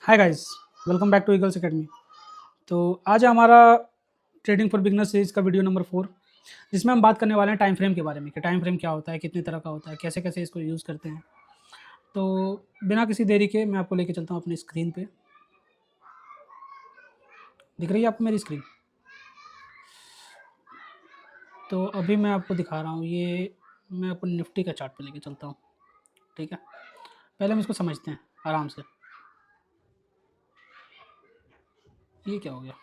Hi guys, welcome back to Eagles academy. तो आज है हमारा ट्रेडिंग फॉर बिगनर सीरीज का वीडियो नंबर 4, जिसमें हम बात करने वाले हैं टाइम फ्रेम के बारे में कि टाइम फ्रेम क्या होता है, कितने तरह का होता है, कैसे कैसे इसको यूज़ करते हैं। तो बिना किसी देरी के मैं आपको लेके चलता हूँ अपनी स्क्रीन पे। दिख रही है आपको मेरी स्क्रीन? तो अभी मैं आपको दिखा रहा हूँ, ये मैं आपको निफ्टी का चार्ट पे लेके चलता हूँ। ठीक है, पहले हम इसको समझते हैं आराम से। ये क्या हो गया?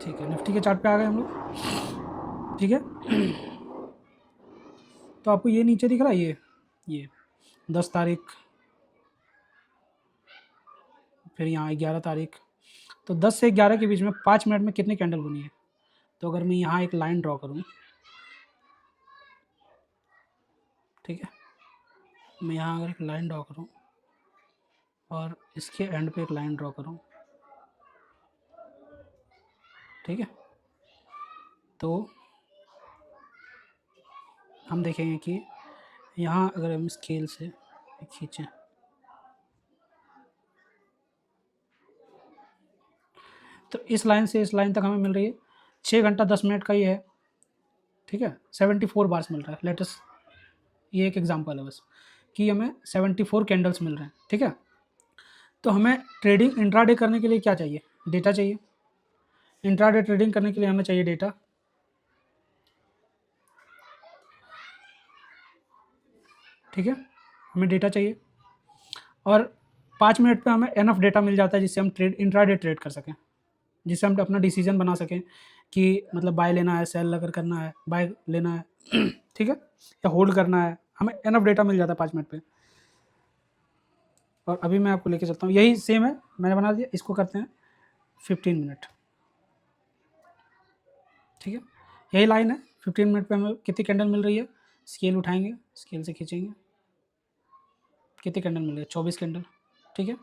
ठीक है, निफ्टी के चार्ट पे आ गए हम लोग। ठीक है, तो आपको ये नीचे दिख रहा है, ये 10 तारीख, फिर यहाँ 11 तारीख। तो 10 से 11 के बीच में 5 मिनट में कितनी कैंडल बनी है? तो अगर मैं यहाँ एक लाइन ड्रॉ करूँ, ठीक है, मैं यहाँ अगर एक लाइन ड्रॉ करूँ और इसके एंड पे एक लाइन ड्रॉ करूँ, ठीक है, तो हम देखेंगे कि यहाँ अगर हम स्केल से खींचें तो इस लाइन से इस लाइन तक हमें मिल रही है 6 घंटा 10 मिनट का ये है। ठीक है, 74 बार्स मिल रहा है। लेटेस्ट ये एक एग्जांपल है बस कि हमें 74 कैंडल्स मिल रहे हैं। ठीक है, तो हमें ट्रेडिंग इंट्राडे करने के लिए क्या चाहिए? डेटा चाहिए। इंट्राडे ट्रेडिंग करने के लिए हमें चाहिए डेटा। ठीक है, हमें डेटा चाहिए और 5 मिनट पे हमें एनफ डेटा मिल जाता है जिससे हम इंट्राडे ट्रेड कर सकें, जिससे हम अपना डिसीजन बना सकें कि मतलब बाय लेना है, सेल अगर करना है, बाय लेना है ठीक है, या होल्ड करना है। हमें एनफ डेटा मिल जाता है 5 मिनट पे। और अभी मैं आपको लेके चलता हूँ, यही सेम है, मैंने बना दिया। इसको करते हैं 15 मिनट। ठीक है, यही लाइन है। 15 मिनट पे हमें कितनी कैंडल मिल रही है? स्केल उठाएंगे, स्केल से खींचेंगे, कितनी कैंडल मिल रही है? 24 कैंडल। ठीक है,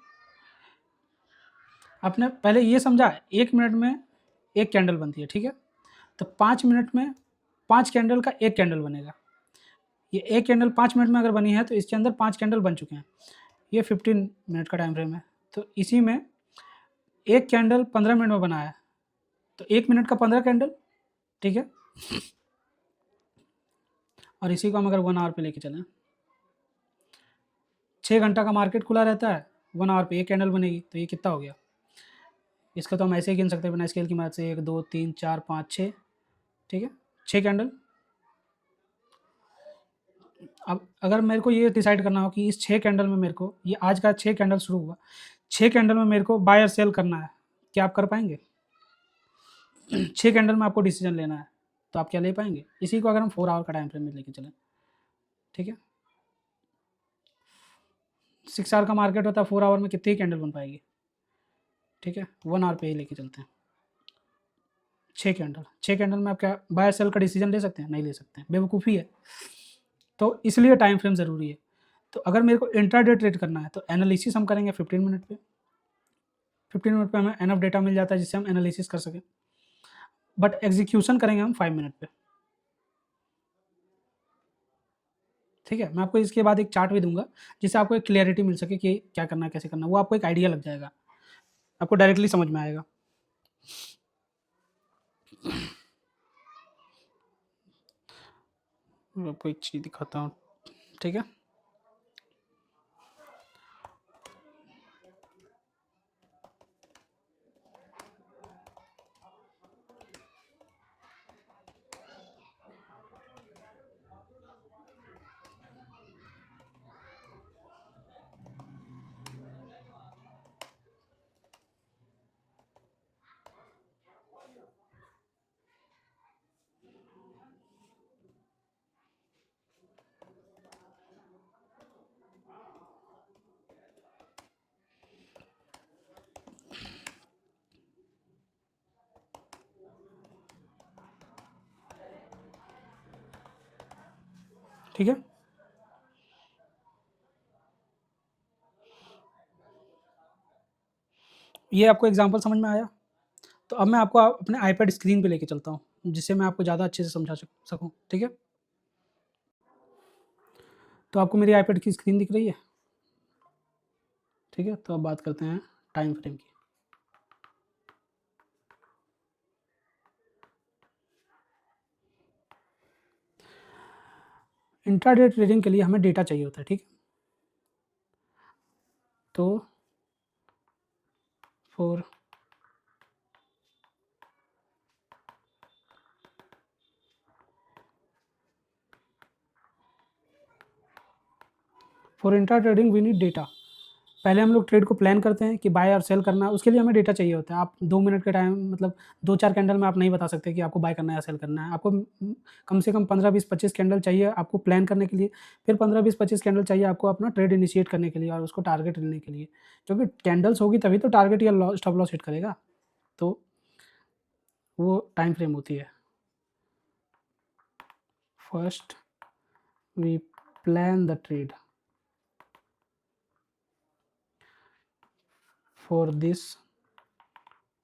आपने पहले ये समझा 1 मिनट में एक कैंडल बनती है। ठीक है, तो 5 मिनट में 5 कैंडल का एक कैंडल बनेगा। ये एक कैंडल 5 मिनट में अगर बनी है तो इसके अंदर 5 कैंडल बन चुके हैं। ये 15 मिनट का टाइम फ्रेम है। तो इसी में एक कैंडल 15 मिनट में बना है, तो 1 मिनट का 15 कैंडल। ठीक है, और इसी को हम अगर 1 आवर पे लेके चलें, 6 घंटा का मार्केट खुला रहता है, 1 आवर पे एक कैंडल बनेगी, तो ये कितना हो गया? इसका तो हम ऐसे ही गिन सकते हैं बिना स्केल की मदद से, 1 2 3 4 5 6। ठीक है, 6 कैंडल। अब अगर मेरे को ये डिसाइड करना हो कि इस 6 कैंडल में मेरे को, ये आज का 6 कैंडल शुरू हुआ, 6 कैंडल में मेरे को बाय और सेल करना है, क्या आप कर पाएंगे? 6 कैंडल में आपको डिसीजन लेना है, तो आप क्या ले पाएंगे? इसी को अगर हम 4 आवर का टाइम फ्रेम में लेके चलें, ठीक है, 6 आवर का मार्केट होता है, 4 आवर में कितनी कैंडल बन पाएगी? ठीक है, 1 आवर पे ही लेके चलते हैं। 6 कैंडल, 6 कैंडल में आप क्या बाय सेल का डिसीजन ले सकते हैं? नहीं ले सकते हैं, बेवकूफ़ी है। तो इसलिए टाइम फ्रेम ज़रूरी है। तो अगर मेरे को इंट्राडे ट्रेड करना है तो एनालिसिस हम करेंगे 15 मिनट पे। 15 मिनट पे हमें एनफ डेटा मिल जाता है जिससे हम एनालिसिस कर सकें, बट एग्जीक्यूशन करेंगे हम 5 मिनट पे। ठीक है, मैं आपको इसके बाद एक चार्ट भी दूंगा जिससे आपको एक क्लियरिटी मिल सके कि क्या करना है, कैसे करना है, वो आपको एक आइडिया लग जाएगा, आपको डायरेक्टली समझ में आएगा। मैं आपको एक चीज़ दिखाता हूँ। ठीक है, ठीक है, ये आपको एग्जांपल समझ में आया? तो अब मैं आपको अपने आईपैड स्क्रीन पे लेके चलता हूँ, जिससे मैं आपको ज़्यादा अच्छे से समझा सकूँ, ठीक है? तो आपको मेरी आईपैड की स्क्रीन दिख रही है? ठीक है, तो अब बात करते हैं टाइम फ्रेम की। इंट्राडे ट्रेडिंग के लिए हमें डेटा चाहिए होता है, ठीक है? तो for intra trading we need data. पहले हम लोग ट्रेड को प्लान करते हैं कि बाय और सेल करना है, उसके लिए हमें डेटा चाहिए होता है। आप 2 मिनट के टाइम मतलब 2-4 कैंडल में आप नहीं बता सकते कि आपको बाय करना है या सेल करना है। आपको कम से कम 15, 20, 25 कैंडल चाहिए आपको प्लान करने के लिए। फिर 15, 20, 25 कैंडल चाहिए आपको अपना ट्रेड इनिशिएट करने के लिए और उसको टारगेट लेने के लिए। क्योंकि कैंडल्स होगी तभी तो टारगेट या स्टॉप लॉस हिट करेगा। तो वो टाइम फ्रेम होती है। First we plan the trade. For this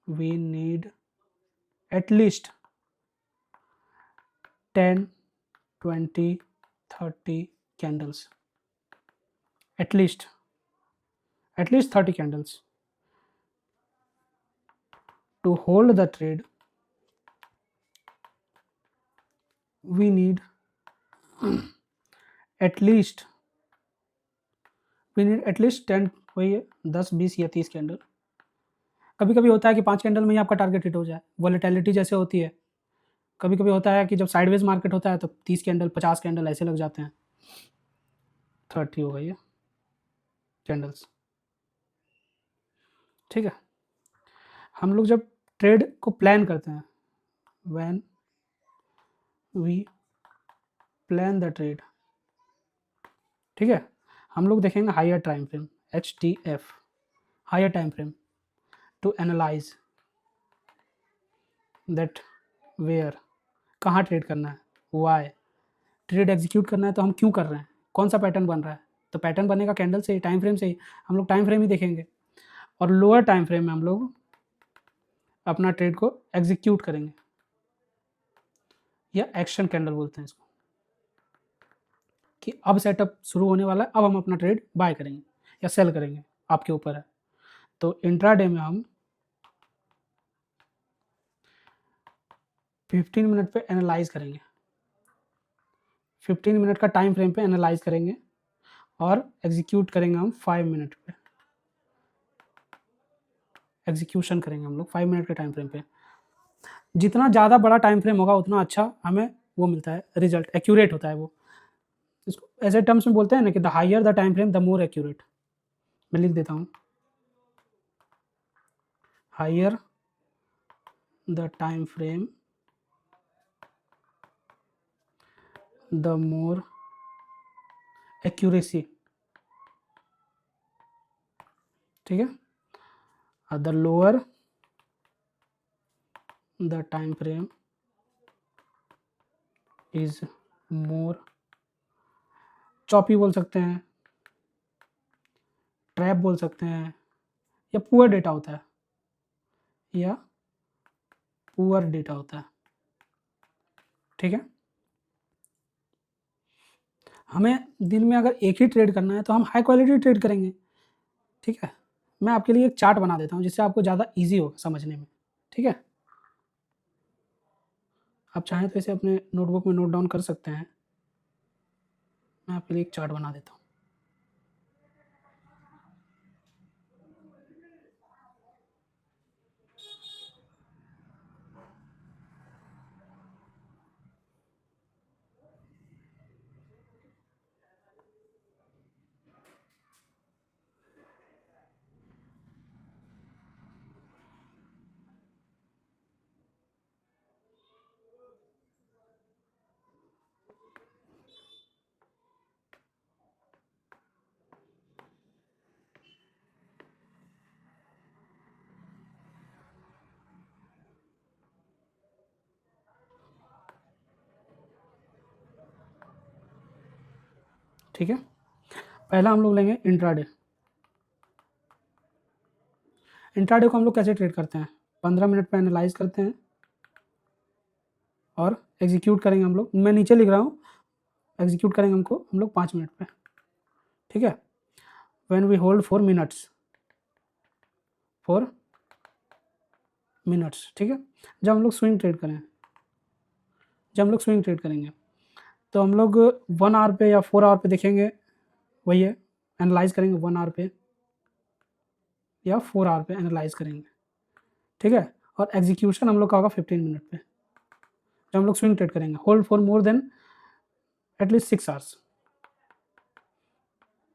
we need at least 10, 20, 30 candles, at least 30 candles to hold the trade. We need at least 10, वही है 10, 20 या 30 कैंडल। कभी कभी होता है कि 5 कैंडल में ही आपका टारगेट हिट हो जाए, वॉलेटिलिटी जैसे होती है। कभी कभी होता है कि जब साइडवेज मार्केट होता है तो 30 कैंडल 50 कैंडल ऐसे लग जाते हैं। 30 हो गई है कैंडल्स, ठीक है। हम लोग जब ट्रेड को प्लान करते हैं, when we plan the trade, ठीक है, हम लोग देखेंगे higher time frame, HTF, higher time frame, to analyse that where, कहाँ ट्रेड करना है, वाई ट्रेड एग्जीक्यूट करना है तो हम क्यों कर रहे हैं, कौन सा पैटर्न बन रहा है। तो पैटर्न बनेगा कैंडल से ही, टाइम फ्रेम से ही। हम लोग टाइम फ्रेम ही देखेंगे और लोअर टाइम फ्रेम में हम लोग अपना ट्रेड को एग्जीक्यूट करेंगे, या एक्शन कैंडल बोलते हैं इसको, कि अब सेटअप शुरू होने वाला है, अब हम अपना ट्रेड बाय करेंगे या सेल करेंगे, आपके ऊपर है। तो इंट्राडे में हम 15 मिनट पे एनालाइज करेंगे, 15 मिनट का टाइम फ्रेम पे एनालाइज करेंगे और एग्जीक्यूट करेंगे हम 5 मिनट पे, एग्जीक्यूशन करेंगे हम लोग 5 मिनट के टाइम फ्रेम पे। जितना ज़्यादा बड़ा टाइम फ्रेम होगा उतना अच्छा हमें वो मिलता है, रिजल्ट एक्यूरेट होता है वो। इसको ऐसे टर्म्स में बोलते हैं ना कि the higher the time frame the more accurate. मैं लिख देता हूँ, higher the time frame the more accuracy, ठीक है। The lower the time frame is more, choppy बोल सकते हैं, ट्रैप बोल सकते हैं, या पुअर डेटा होता है, या पुअर डेटा होता है, ठीक है। हमें दिन में अगर एक ही ट्रेड करना है तो हम हाई क्वालिटी ट्रेड करेंगे, ठीक है। मैं आपके लिए एक चार्ट बना देता हूँ जिससे आपको ज़्यादा इजी होगा समझने में, ठीक है। आप चाहें तो इसे अपने नोटबुक में नोट डाउन कर सकते हैं। मैं आपके लिए एक चार्ट बना देता हूँ। ठीक है, पहला हम लोग लेंगे इंट्राडे। इंट्राडे को हम लोग कैसे ट्रेड करते हैं, 15 मिनट पे एनालाइज करते हैं और एग्जीक्यूट करेंगे हम लोग, मैं नीचे लिख रहा हूँ, एग्जीक्यूट करेंगे हम लोग 5 मिनट पे, ठीक है। When we hold 4 minutes, 4 minutes, ठीक है। जब हम लोग स्विंग ट्रेड करेंगे तो हम लोग 1 आवर पे या 4 आवर पे देखेंगे, वही है, एनालाइज करेंगे 1 आवर पे या 4 आवर पे एनालाइज करेंगे, ठीक है। और एग्जीक्यूशन हम लोग का होगा 15 मिनट पे, जब हम लोग स्विंग ट्रेड करेंगे, hold for more than at least 6 hours,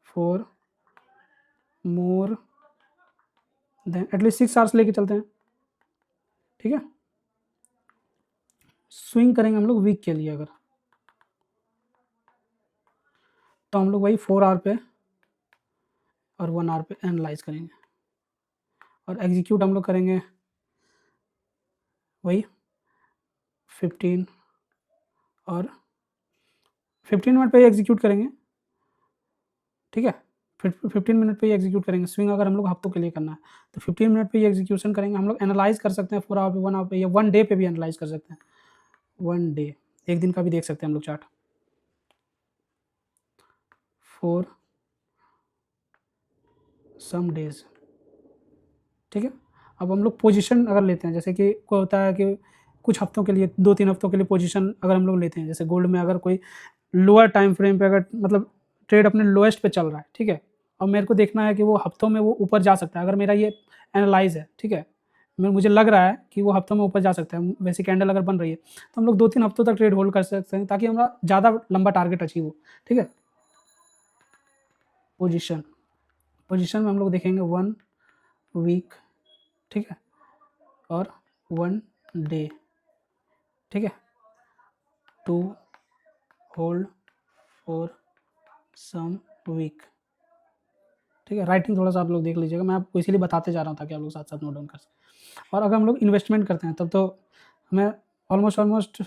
for more than at least 6 hours लेके चलते हैं, ठीक है। स्विंग करेंगे हम लोग वीक के लिए अगर, तो हम लोग वही 4 आवर पे और 1 आवर पे एनालाइज करेंगे और एग्जीक्यूट हम लोग करेंगे वही 15 और 15 मिनट पे ही एग्जीक्यूट करेंगे, ठीक है। 15 मिनट पे ही एग्जीक्यूट करेंगे। स्विंग अगर हम लोग हफ्तों के लिए करना है तो 15 मिनट पे ही एग्जीक्यूशन करेंगे। हम लोग एनालाइज कर सकते हैं 4 आवर पे, 1 आवर पे या 1 डे पे भी एनालाइज कर सकते हैं, 1 डे, एक दिन का भी देख सकते हैं हम लोग चार्ट, फॉर सम डेज, ठीक है। अब हम लोग पोजीशन अगर लेते हैं, जैसे कि कोई होता है कि कुछ हफ्तों के लिए, 2-3 हफ्तों के लिए पोजीशन अगर हम लोग लेते हैं, जैसे गोल्ड में अगर कोई लोअर टाइम फ्रेम पे अगर मतलब ट्रेड अपने लोएस्ट पे चल रहा है, ठीक है, और मेरे को देखना है कि वो हफ्तों में वो ऊपर जा सकता है, अगर मेरा ये एनालाइज है, ठीक है, मुझे लग रहा है कि वो हफ्तों में ऊपर जा सकता है, वैसी कैंडल अगर बन रही है तो हम लोग 2-3 हफ्तों तक ट्रेड होल्ड कर सकते हैं ताकि हमारा ज़्यादा लंबा टारगेट अचीव हो, ठीक है। पोजीशन में हम लोग देखेंगे 1 वीक, ठीक है, और 1 डे, ठीक है, to hold for some week, ठीक है। राइटिंग थोड़ा सा आप लोग देख लीजिएगा, मैं आपको इसीलिए बताते जा रहा हूँ ताकि आप लोग साथ साथ नोट डाउन कर सकें। और अगर हम लोग इन्वेस्टमेंट करते हैं तब तो हमें ऑलमोस्ट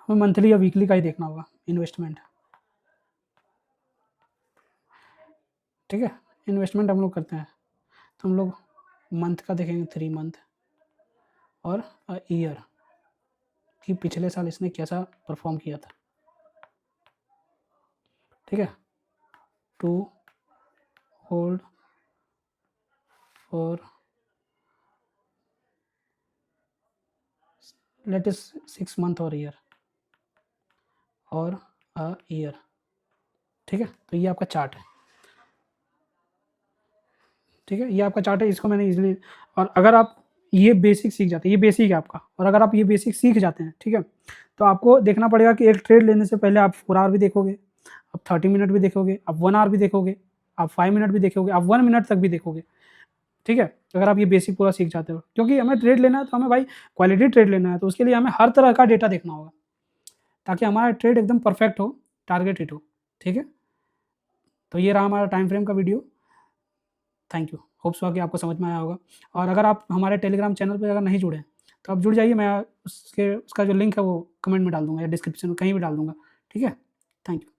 हमें मंथली या वीकली का ही देखना होगा इन्वेस्टमेंट, ठीक है। इन्वेस्टमेंट हम लोग करते हैं तो हम लोग मंथ का देखेंगे, 3 मंथ और ईयर कि पिछले साल इसने कैसा परफॉर्म किया था, ठीक है। To hold for late is 6 month और ईयर और अ ईयर, ठीक है। तो ये आपका चार्ट है, ठीक है, ये आपका चार्ट है, इसको मैंने इजीली, और अगर आप ये बेसिक सीख जाते हैं, ये बेसिक है आपका, और अगर आप ये बेसिक सीख जाते हैं, ठीक है, तो आपको देखना पड़ेगा कि एक ट्रेड लेने से पहले आप 4 आवर भी देखोगे, आप 30 मिनट भी देखोगे, आप 1 आवर भी देखोगे, आप 5 मिनट भी देखोगे, आप 1 मिनट तक भी देखोगे, ठीक है। अगर आप ये बेसिक पूरा सीख जाते हो, क्योंकि हमें ट्रेड लेना है तो हमें भाई क्वालिटी ट्रेड लेना है, तो उसके लिए हमें हर तरह का डेटा देखना होगा ताकि हमारा ट्रेड एकदम परफेक्ट हो, टारगेट हिट हो, ठीक है। तो ये रहा हमारा टाइम फ्रेम का वीडियो। थैंक यू, होप्स हुआ कि आपको समझ में आया होगा। और अगर आप हमारे टेलीग्राम चैनल पर अगर नहीं जुड़े हैं तो आप जुड़ जाइए, मैं उसका जो लिंक है वो कमेंट में डाल दूंगा या डिस्क्रिप्शन में कहीं भी डाल दूंगा, ठीक है। Thank you.